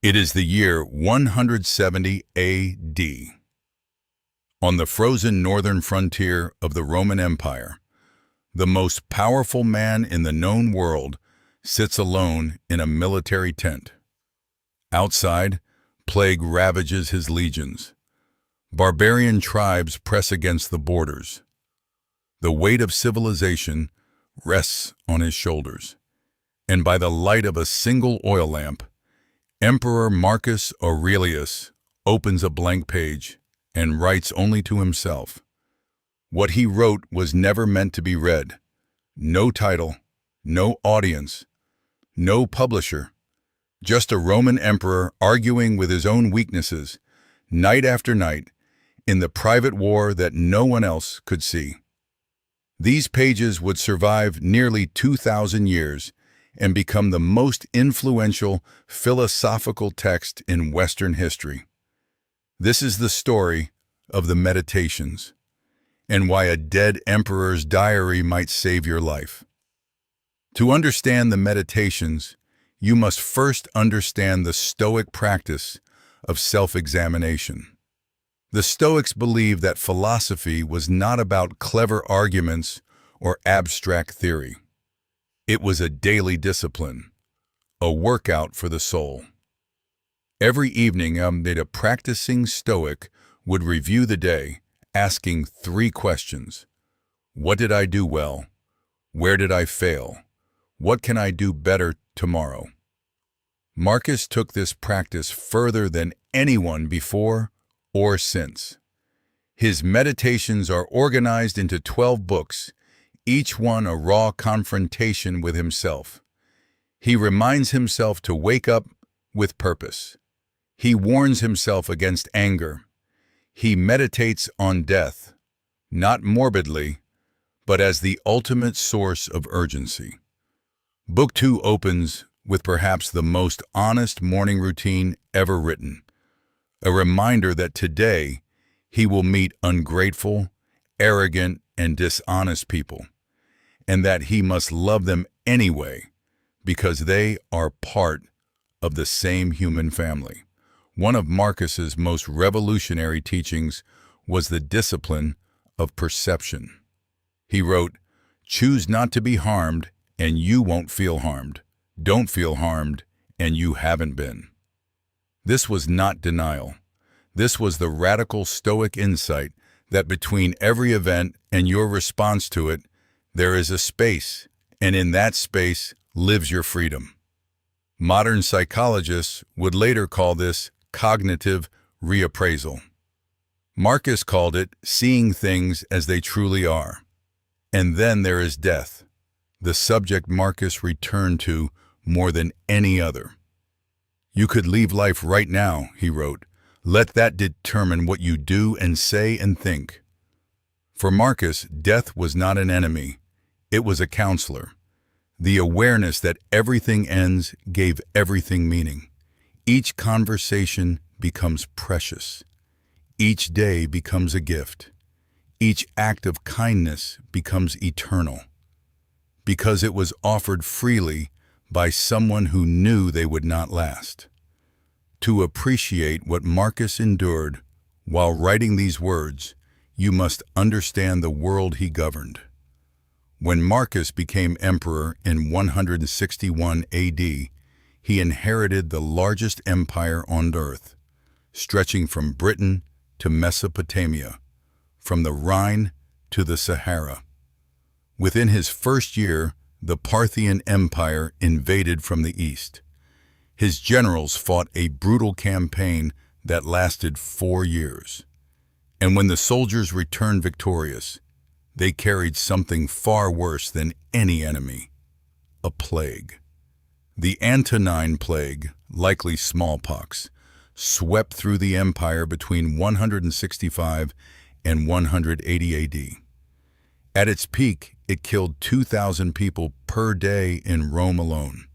It is the year 170 AD. On the frozen northern frontier of the Roman Empire, the most powerful man in the known world sits alone in a military tent. Outside, plague ravages his legions. Barbarian tribes press against the borders. The weight of civilization rests on his shoulders, and by the light of a single oil lamp, Emperor Marcus Aurelius opens a blank page and writes only to himself. What he wrote was never meant to be read. No title, no audience, no publisher. Just a Roman emperor arguing with his own weaknesses, night after night, in the private war that no one else could see. These pages would survive nearly 2,000 years and become the most influential philosophical text in Western history. This is the story of the Meditations, and why a dead emperor's diary might save your life. To understand the Meditations, you must first understand the Stoic practice of self-examination. The Stoics believed that philosophy was not about clever arguments or abstract theory. It was a daily discipline, a workout for the soul. Every evening, a practicing Stoic would review the day, asking 3 questions. What did I do well? Where did I fail? What can I do better tomorrow? Marcus took this practice further than anyone before or since. His Meditations are organized into 12 books, each one a raw confrontation with himself. He reminds himself to wake up with purpose. He warns himself against anger. He meditates on death, not morbidly, but as the ultimate source of urgency. Book 2 opens with perhaps the most honest morning routine ever written, a reminder that today he will meet ungrateful, arrogant, and dishonest people, and that he must love them anyway because they are part of the same human family. One of Marcus's most revolutionary teachings was the discipline of perception. He wrote, "Choose not to be harmed, and you won't feel harmed. Don't feel harmed, and you haven't been." This was not denial. This was the radical Stoic insight that between every event and your response to it, there is a space, and in that space lives your freedom. Modern psychologists would later call this cognitive reappraisal. Marcus called it seeing things as they truly are. And then there is death, the subject Marcus returned to more than any other. "You could leave life right now," he wrote. "Let that determine what you do and say and think." For Marcus, death was not an enemy. It was a counselor. The awareness that everything ends gave everything meaning. Each conversation becomes precious. Each day becomes a gift. Each act of kindness becomes eternal, because it was offered freely by someone who knew they would not last. To appreciate what Marcus endured while writing these words, you must understand the world he governed. When Marcus became emperor in 161 AD, he inherited the largest empire on earth, stretching from Britain to Mesopotamia, from the Rhine to the Sahara. Within his first year, the Parthian Empire invaded from the east. His generals fought a brutal campaign that lasted 4 years. And when the soldiers returned victorious, they carried something far worse than any enemy: a plague. The Antonine Plague, likely smallpox, swept through the empire between 165 and 180 AD. At its peak, it killed 2,000 people per day in Rome alone.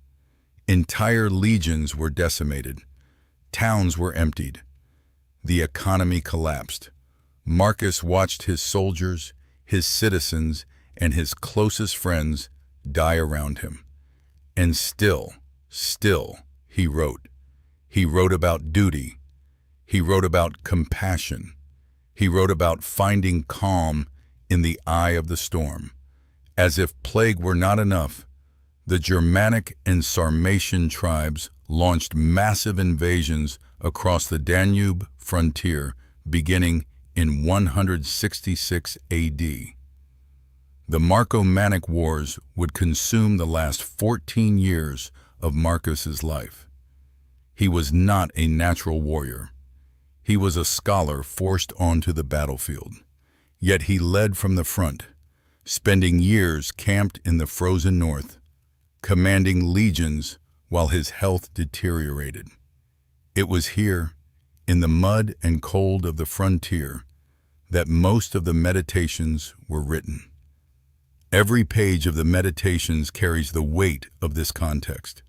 Entire legions were decimated. Towns were emptied. The economy collapsed. Marcus watched his soldiers, his citizens, and his closest friends die around him. And still, he wrote, He wrote about duty. He wrote about compassion. He wrote about finding calm in the eye of the storm. As if plague were not enough, the Germanic and Sarmatian tribes launched massive invasions across the Danube frontier beginning in 166 AD. The Marcomannic Wars would consume the last 14 years of Marcus's life. He was not a natural warrior. He was a scholar forced onto the battlefield. Yet he led from the front, spending years camped in the frozen north, commanding legions while his health deteriorated. It was here, in the mud and cold of the frontier, that most of the meditations were written. Every page of the meditations carries the weight of this context.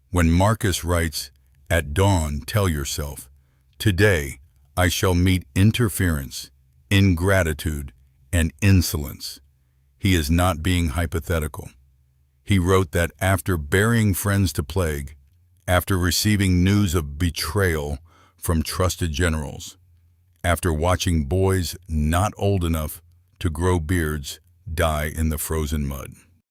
When Marcus writes, "At dawn, tell yourself, today I shall meet interference, ingratitude, and insolence," he is not being hypothetical. He wrote that after burying friends to plague, after receiving news of betrayal from trusted generals, after watching boys not old enough to grow beards die in the frozen mud.